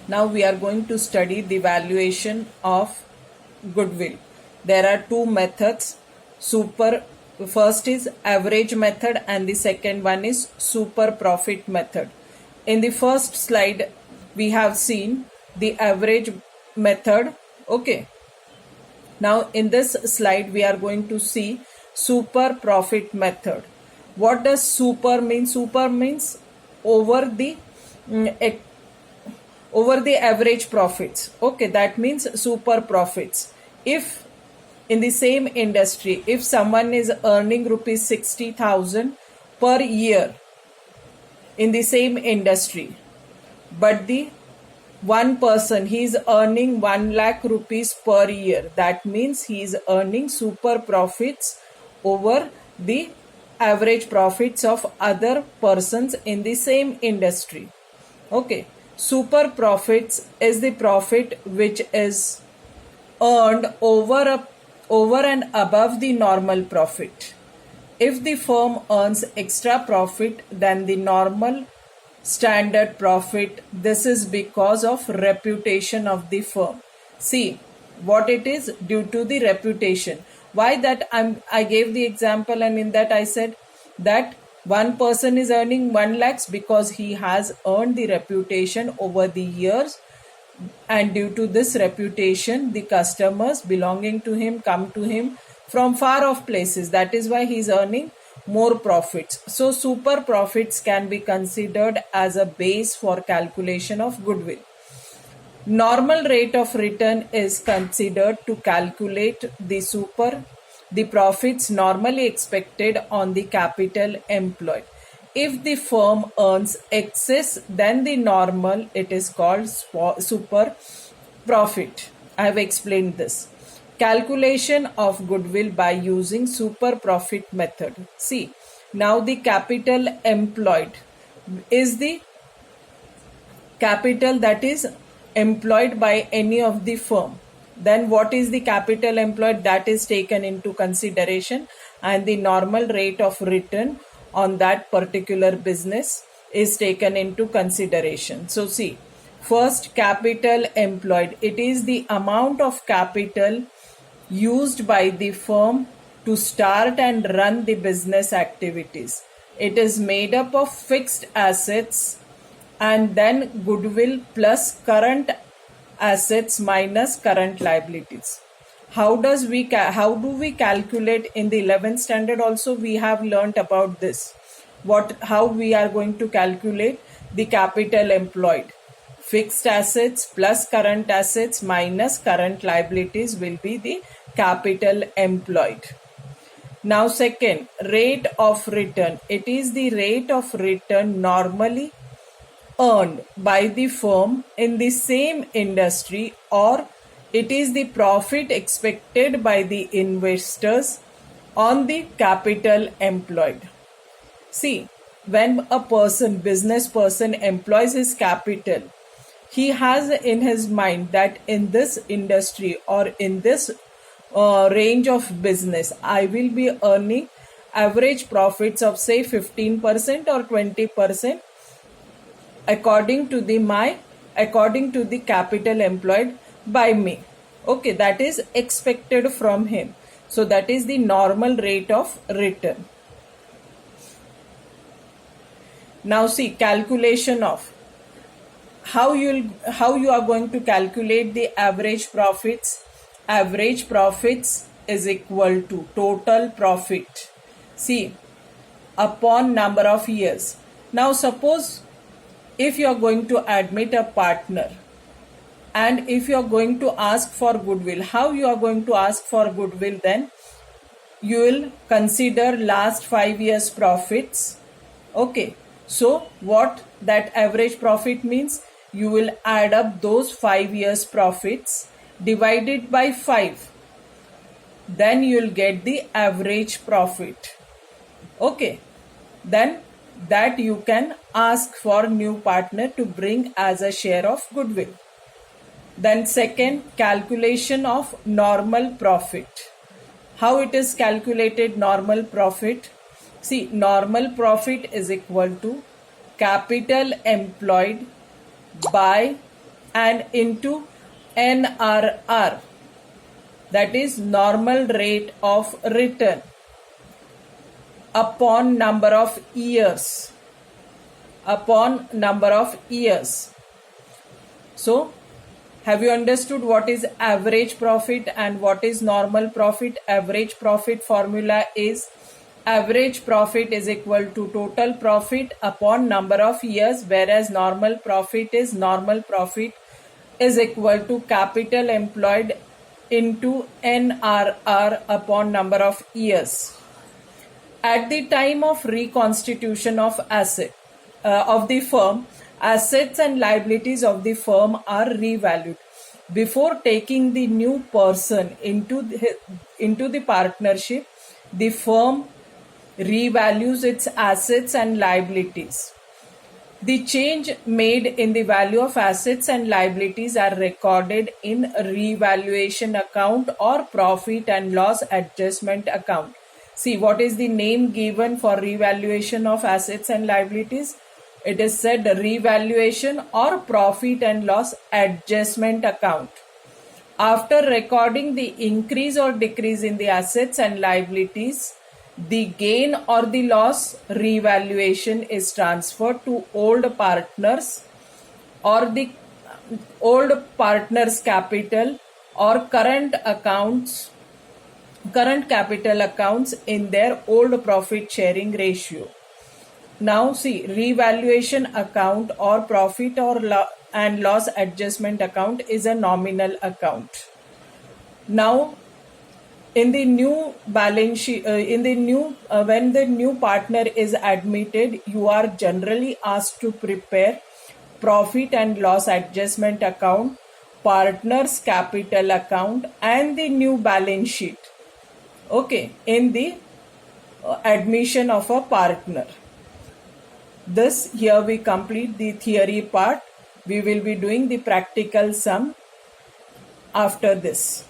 Now we are going to study the valuation of goodwill. There are two methods. First is average method and the second one is super profit method. In the first slide we have seen the average method. Okay. Now in this slide we are going to see super profit method. What does super mean? Super means over the average profits. Okay, that means super profits. If in the same industry, if someone is earning rupees 60,000 per year in the same industry, but the one person he is earning 1 lakh rupees per year, that means he is earning super profits over the average profits of other persons in the same industry. Okay, super profits is the profit which is earned over and above the normal profit. If the firm earns extra profit than the normal standard profit, this is because of reputation of the firm. See what it is, due to the reputation. Why that I gave the example, and in that I said that one person is earning 1 lakhs because he has earned the reputation over the years, and due to this reputation the customers belonging to him come to him from far off places. That is why he is earning more profits. So super profits can be considered as a base for calculation of goodwill. Normal rate of return is considered to calculate the profits normally expected on the capital employed. If the firm earns excess than the normal, it is called super profit. I have explained this. Calculation of goodwill by using super profit method. See, now the capital employed is the capital that is employed by any of the firm. Then what is the capital employed? That is taken into consideration, and the normal rate of return on that particular business is taken into consideration. So see, first, capital employed. It is the amount of capital used by the firm to start and run the business activities. It is made up of fixed assets and then goodwill plus current assets minus current liabilities. How do we calculate? In the 11th standard also we have learnt about this. How we are going to calculate the capital employed. Fixed assets plus current assets minus current liabilities will be the capital employed. Now second, rate of return. It is the rate of return normally earned by the firm in the same industry, or it is the profit expected by the investors on the capital employed. See, when a business person employs his capital, he has in his mind that in this industry or in this range of business, I will be earning average profits of say 15% or 20% according to the capital employed by me. Okay, that is expected from him. So that is the normal rate of return. Now see, calculation of how you are going to calculate the average profits. Average profits is equal to total profit, see, upon number of years. Now suppose if you are going to admit a partner and if you are going to ask for goodwill, how you are going to ask for goodwill? Then you will consider last 5 years profits. Okay, so what that average profit means? You will add up those 5 years profits divided by 5. Then you will get the average profit. Okay, then that you can ask for new partner to bring as a share of goodwill. Then second, calculation of normal profit. How it is calculated, normal profit? See, normal profit is equal to capital employed by and into NRR, that is normal rate of return upon number of years. So have you understood what is average profit and what is normal profit? Average profit formula is average profit is equal to total profit upon number of years, whereas normal profit is equal to capital employed into NRR upon number of years. At the time of reconstitution of the firm, assets and liabilities of the firm are revalued. Before taking the new person into the partnership, the firm revalues its assets and liabilities. The change made in the value of assets and liabilities are recorded in revaluation account or profit and loss adjustment account. See, what is the name given for revaluation of assets and liabilities? It is said revaluation or profit and loss adjustment account. After recording the increase or decrease in the assets and liabilities, the gain or the loss revaluation is transferred to old partners or the old partners' capital or current capital accounts in their old profit sharing ratio. Now see, revaluation account or profit and loss adjustment account is a nominal account. Now in the new balance sheet, when the new partner is admitted, you are generally asked to prepare profit and loss adjustment account, partner's capital account, and the new balance sheet. Okay, in the admission of a partner. This here we complete the theory part. We will be doing the practical sum after this.